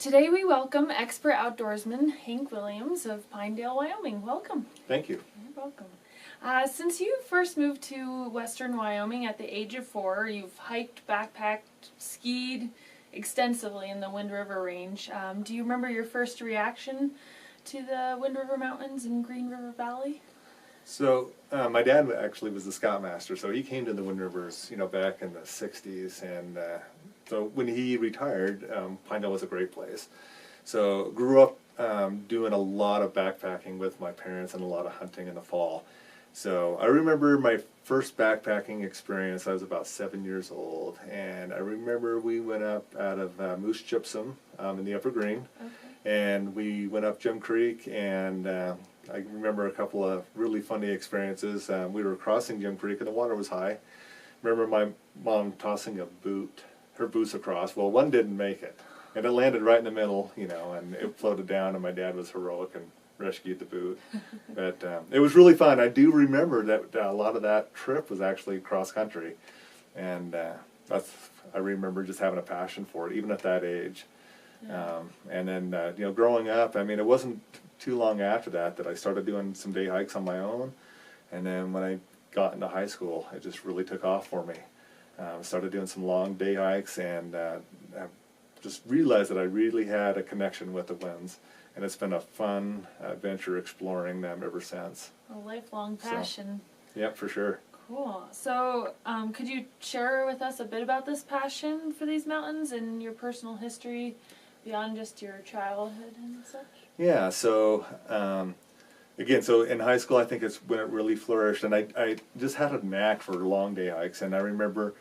Today we welcome expert outdoorsman Hank Williams of Pinedale, Wyoming. Welcome. Thank you. You're welcome. Since you first moved to western Wyoming at the age of 4, you've hiked, backpacked, skied extensively in the Wind River Range. Do you remember your first reaction to the Wind River Mountains and Green River Valley? So my dad actually was the scoutmaster, so he came to the Wind Rivers, back in the 60s, and so when he retired, Pinedale was a great place. So grew up doing a lot of backpacking with my parents and a lot of hunting in the fall. So I remember my first backpacking experience. I was about 7 years old, and I remember we went up out of Moose Gypsum in the Upper Green, and we went up Jim Creek, and I remember a couple of really funny experiences. We were crossing Jim Creek, and the water was high. Remember my mom tossing her boots across. Well, one didn't make it, and it landed right in the middle, and it floated down, and my dad was heroic and rescued the boot. But it was really fun. I do remember that a lot of that trip was actually cross country, and I remember just having a passion for it, even at that age. And then growing up, it wasn't too long after that I started doing some day hikes on my own, and then when I got into high school, it just really took off for me. Started doing some long day hikes, and I just realized that I really had a connection with the winds. And it's been a fun adventure exploring them ever since. A lifelong passion. So, yep, for sure. Cool. So, could you share with us a bit about this passion for these mountains and your personal history beyond just your childhood and such? Yeah, so, so in high school I think it's when it really flourished, and I just had a knack for long day hikes, and I remember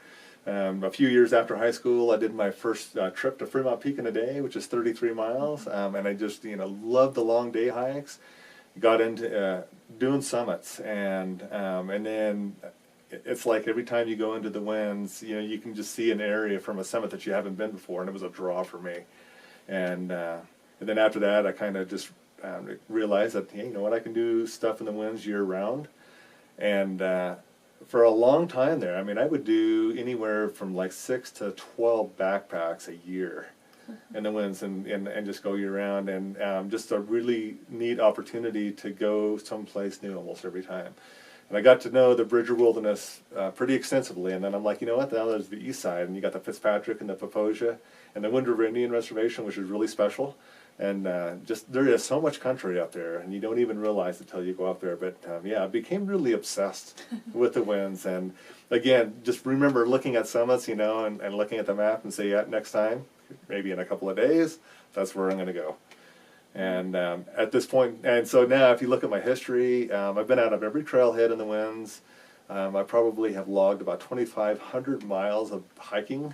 a few years after high school, I did my first trip to Fremont Peak in a day, which is 33 miles, and I just loved the long day hikes. Got into doing summits, and then it's like every time you go into the winds, you can just see an area from a summit that you haven't been before, and it was a draw for me. And then after that, I kind of just realized that, hey, I can do stuff in the winds year round, and for a long time there, I would do anywhere from like 6 to 12 backpacks a year in the winds, and just go year round, and just a really neat opportunity to go someplace new almost every time. And I got to know the Bridger Wilderness pretty extensively, and then I'm like, now there's the east side, and you got the Fitzpatrick and the Paposia and the Wind River Indian Reservation, which is really special. And there is so much country up there, and you don't even realize it until you go up there. But I became really obsessed with the winds. And again, just remember looking at summits, and looking at the map and say, yeah, next time, maybe in a couple of days, that's where I'm going to go. And at this point, and so now if you look at my history, I've been out of every trailhead in the winds. I probably have logged about 2,500 miles of hiking.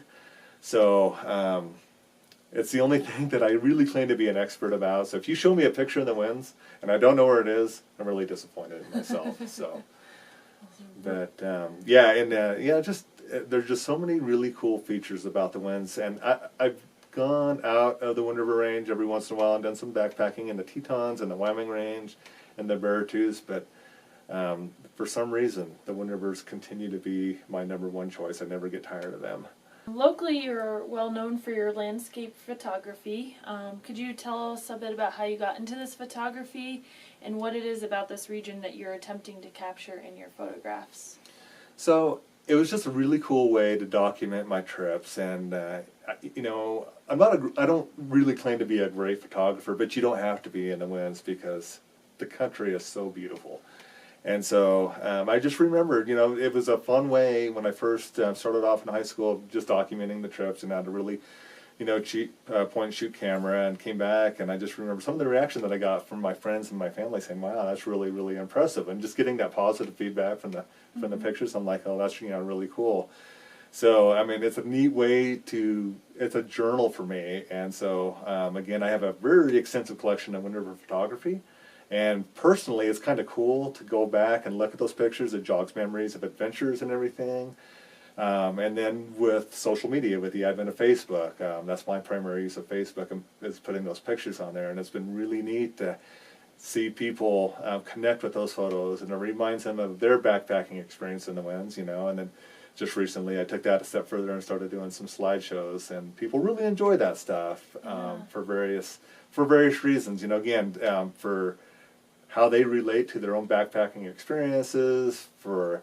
So it's the only thing that I really claim to be an expert about. So if you show me a picture in the winds and I don't know where it is, I'm really disappointed in myself. So, but just there's just so many really cool features about the winds, and I've gone out of the Wind River Range every once in a while and done some backpacking in the Tetons and the Wyoming Range and the Beartooths, but for some reason the Wind Rivers continue to be my number one choice. I never get tired of them. Locally, you're well known for your landscape photography. Could you tell us a bit about how you got into this photography and what it is about this region that you're attempting to capture in your photographs? So it was just a really cool way to document my trips, and I don't really claim to be a great photographer, but you don't have to be in the winds because the country is so beautiful. And so I just remembered, it was a fun way when I first started off in high school, just documenting the trips, and had a really, cheap point and shoot camera, and came back, and I just remember some of the reaction that I got from my friends and my family saying, "Wow, that's really, really impressive," and just getting that positive feedback from the pictures. I'm like, "Oh, that's really cool." So it's a neat way it's a journal for me, and so again, I have a very extensive collection of Wind River photography. And personally, it's kind of cool to go back and look at those pictures. It jogs memories of adventures and everything. And then with social media, with the advent of Facebook, that's my primary use of Facebook, is putting those pictures on there. And it's been really neat to see people connect with those photos, and it reminds them of their backpacking experience in the winds, and then just recently I took that a step further and started doing some slideshows, and people really enjoy that stuff for various reasons. You know, again, for how they relate to their own backpacking experiences, for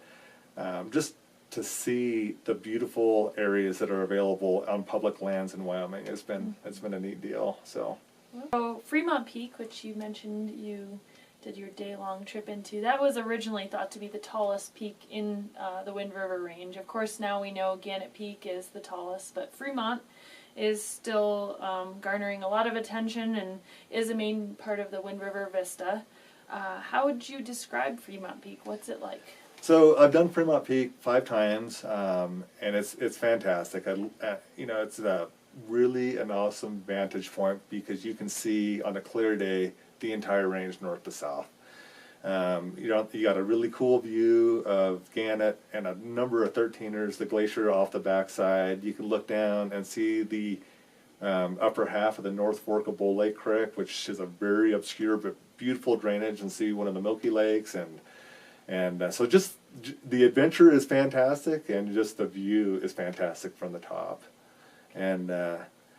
just to see the beautiful areas that are available on public lands in Wyoming has been it's been a neat deal. So Fremont Peak, which you mentioned you did your day-long trip into, that was originally thought to be the tallest peak in the Wind River Range. Of course, now we know Gannett Peak is the tallest, but Fremont is still garnering a lot of attention and is a main part of the Wind River Vista. How would you describe Fremont Peak? What's it like? So I've done Fremont Peak 5 times, and it's fantastic. You know, it's really an awesome vantage point because you can see on a clear day the entire range north to south. You got a really cool view of Gannett and a number of 13ers, the glacier off the backside. You can look down and see the upper half of the North Fork of Bull Lake Creek, which is a very obscure but beautiful drainage, and see one of the Milky Lakes, and so just the adventure is fantastic, and just the view is fantastic from the top. And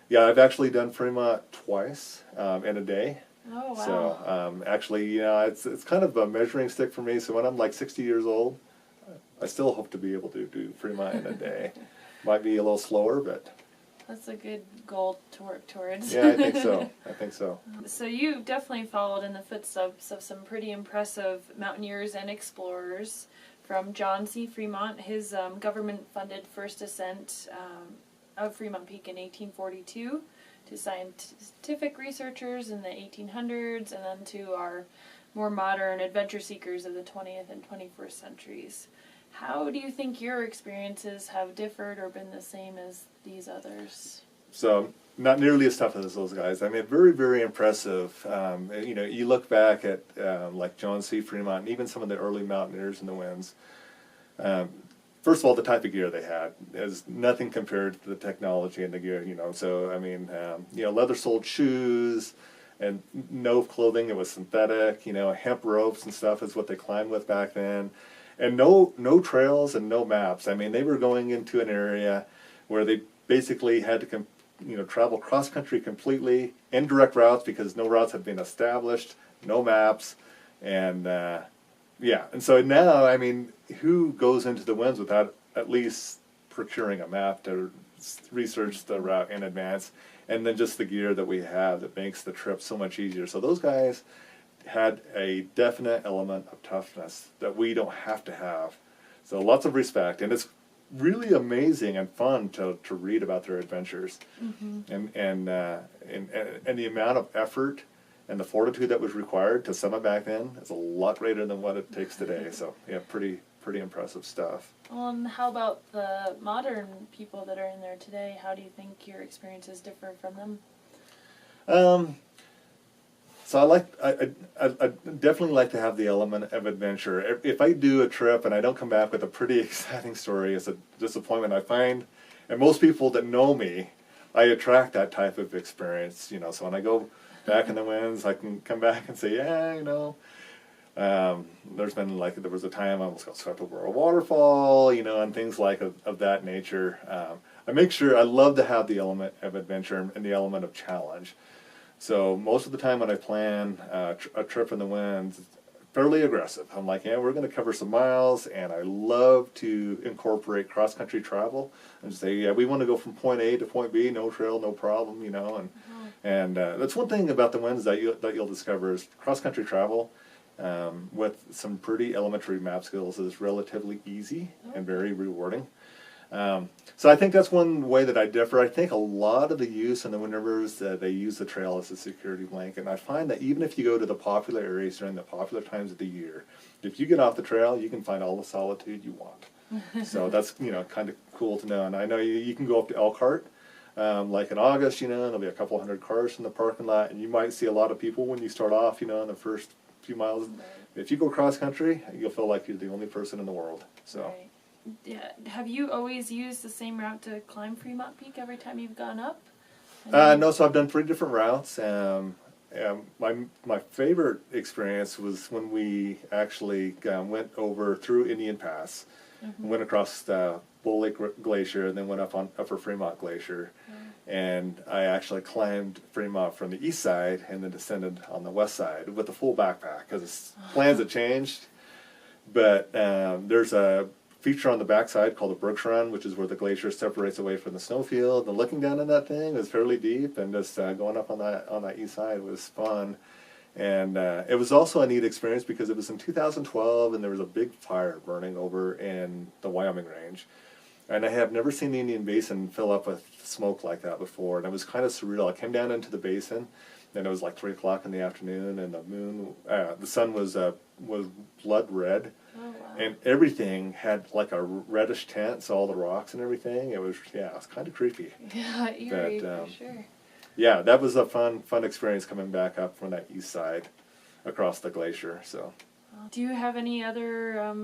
yeah, I've actually done Fremont twice in a day. Oh, wow. So actually, you know, it's kind of a measuring stick for me. So when I'm like 60 years old, I still hope to be able to do Fremont in a day. Might be a little slower, but that's a good goal to work towards. yeah, I think so. I think so. So you've definitely followed in the footsteps of some pretty impressive mountaineers and explorers, from John C. Fremont, his government-funded first ascent of Fremont Peak in 1842, to scientific researchers in the 1800s, and then to our more modern adventure seekers of the 20th and 21st centuries. How do you think your experiences have differed or been the same as these others? So not nearly as tough as those guys. I mean, very, very impressive. You know, you look back at like John C. Fremont and even some of the early mountaineers in the winds. First of all, the type of gear they had is nothing compared to the technology and the gear, you know. So, I mean, you know, leather-soled shoes and no clothing. It was synthetic, you know, hemp ropes and stuff is what they climbed with back then. And no trails and no maps. I mean, they were going into an area where they basically had to, you know, travel cross-country completely, indirect routes because no routes had been established, no maps, and yeah. And so now, I mean, who goes into the winds without at least procuring a map to research the route in advance, and then just the gear that we have that makes the trip so much easier. So those guys had a definite element of toughness that we don't have to have. So lots of respect, and it's really amazing and fun to read about their adventures, and the amount of effort and the fortitude that was required to summit back then is a lot greater than what it takes today. So yeah, pretty impressive stuff. Well, and how about the modern people that are in there today? How do you think your experiences differ from them? So I definitely like to have the element of adventure. If I do a trip and I don't come back with a pretty exciting story, it's a disappointment. I find, and most people that know me, I attract that type of experience. You know, so when I go back in the winds, I can come back and say, yeah, you know, there was a time I almost got swept over a waterfall, you know, and things like of that nature. I love to have the element of adventure and the element of challenge. So most of the time when I plan a trip in the winds, fairly aggressive. I'm like, yeah, we're going to cover some miles, and I love to incorporate cross-country travel and say, yeah, we want to go from point A to point B, no trail, no problem, you know. And that's one thing about the winds that you'll discover is cross-country travel with some pretty elementary map skills is relatively easy and very rewarding. So I think that's one way that I differ. I think a lot of the use in the Wind Rivers, they use the trail as a security blanket. And I find that even if you go to the popular areas during the popular times of the year, if you get off the trail, you can find all the solitude you want. So that's, you know, kind of cool to know. And I know you can go up to Elkhart, like in August, you know, and there'll be a couple hundred cars in the parking lot, and you might see a lot of people when you start off, you know, in the first few miles. If you go cross country, you'll feel like you're the only person in the world. So. Right. Yeah. Have you always used the same route to climb Fremont Peak every time you've gone up? No, so I've done 3 different routes. My favorite experience was when we actually went over through Indian Pass, went across Bull Lake Glacier, and then went up on Upper Fremont Glacier. And I actually climbed Fremont from the east side and then descended on the west side with a full backpack because plans had changed. But there's a feature on the backside called the Brooks Run, which is where the glacier separates away from the snowfield. And looking down in that thing was fairly deep, and just going up on that east side was fun. And it was also a neat experience because it was in 2012, and there was a big fire burning over in the Wyoming range. And I have never seen the Indian Basin fill up with smoke like that before, and it was kind of surreal. I came down into the basin, and it was like 3 o'clock in the afternoon, and the sun was blood red, and everything had like a reddish tint, so all the rocks and everything. It was kind of creepy. Yeah, eerie for sure. Yeah, that was a fun experience coming back up from that east side across the glacier. So, do you have any other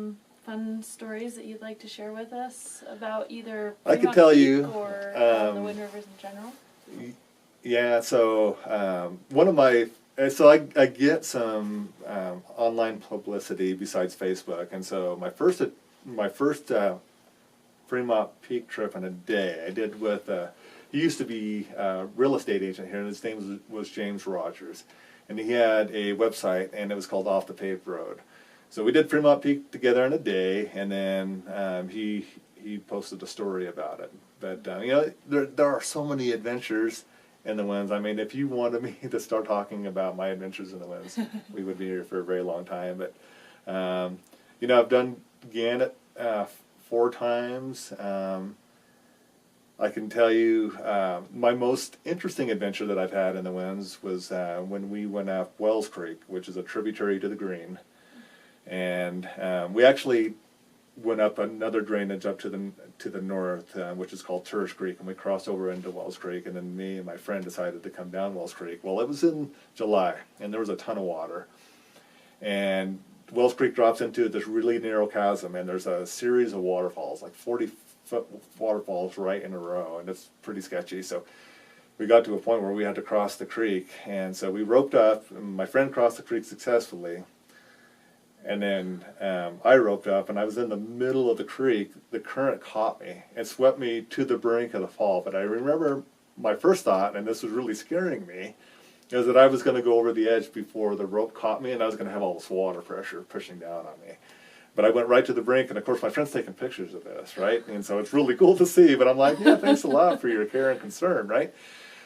fun stories that you'd like to share with us about either I could tell you or the Wind Rivers in general? Yeah, so I get some online publicity besides Facebook, and so my first Fremont Peak trip in a day I did with he used to be a real estate agent here, and his name was James Rogers, and he had a website, and it was called Off the Paved Road. So we did Fremont Peak together in a day, and then he posted a story about it. But there are so many adventures in the winds. I mean, if you wanted me to start talking about my adventures in the winds, we would be here for a very long time. But I've done Gannett 4 times. I can tell you my most interesting adventure that I've had in the winds was when we went up Wells Creek, which is a tributary to the Green. And we actually went up another drainage up to the north, which is called Tourist Creek, and we crossed over into Wells Creek, and then me and my friend decided to come down Wells Creek. Well, it was in July, and there was a ton of water. And Wells Creek drops into this really narrow chasm, and there's a series of waterfalls, like 40-foot waterfalls right in a row, and it's pretty sketchy. So we got to a point where we had to cross the creek, and so we roped up, and my friend crossed the creek successfully. And then I roped up, and I was in the middle of the creek. The current caught me and swept me to the brink of the fall. But I remember my first thought, and this was really scaring me, is that I was going to go over the edge before the rope caught me, and I was going to have all this water pressure pushing down on me. But I went right to the brink, and of course my friend's taking pictures of this, right? And so it's really cool to see, but I'm like, yeah, thanks a lot for your care and concern, right?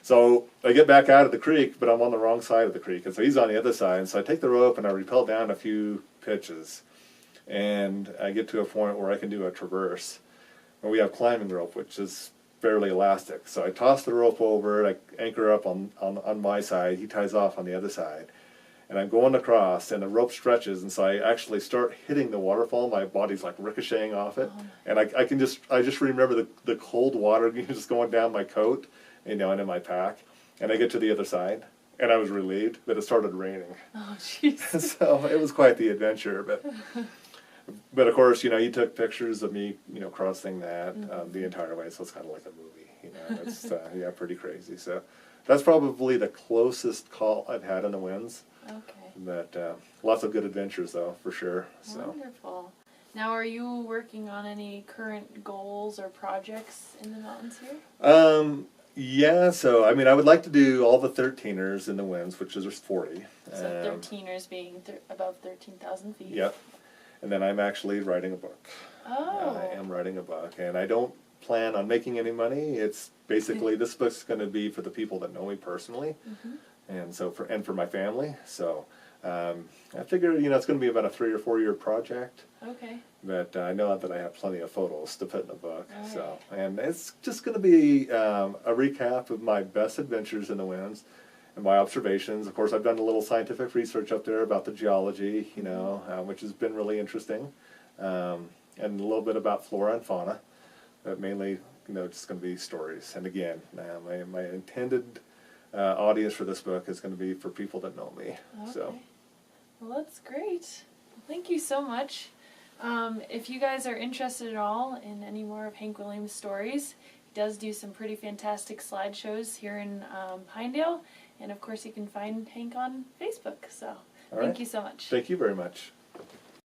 So I get back out of the creek, but I'm on the wrong side of the creek, and so he's on the other side. And so I take the rope, and I rappel down a few pitches, and I get to a point where I can do a traverse, where we have climbing rope, which is fairly elastic. So I toss the rope over, I anchor up on my side, he ties off on the other side, and I'm going across, and the rope stretches, and so I actually start hitting the waterfall. My body's like ricocheting off it, and I just remember the cold water just going down my coat, and in my pack, and I get to the other side, and I was relieved, but it started raining. Oh, jeez. So it was quite the adventure, but of course, he took pictures of me, crossing that the entire way, so it's kind of like a movie, It's pretty crazy. So that's probably the closest call I've had in the winds. Okay. But lots of good adventures, though, for sure. So. Wonderful. Now, are you working on any current goals or projects in the mountains here? Yeah, so I would like to do all the 13ers in the winds, which is 40. So 13ers being above 13,000 feet. Yep. And then I'm actually writing a book. Oh. I am writing a book, and I don't plan on making any money. It's basically, this book's going to be for the people that know me personally, and so for my family. So I figure, it's going to be about a 3 or 4 year project. Okay. But I know that I have plenty of photos to put in the book. Right. So, and it's just going to be a recap of my best adventures in the winds and my observations. Of course, I've done a little scientific research up there about the geology, which has been really interesting, and a little bit about flora and fauna. But mainly, just going to be stories. And again, my intended audience for this book is going to be for people that know me. Okay. So. Well, that's great. Thank you so much. If you guys are interested at all in any more of Hank Williams' stories, he does do some pretty fantastic slideshows here in Pinedale, and of course you can find Hank on Facebook. So thank you so much. Thank you very much.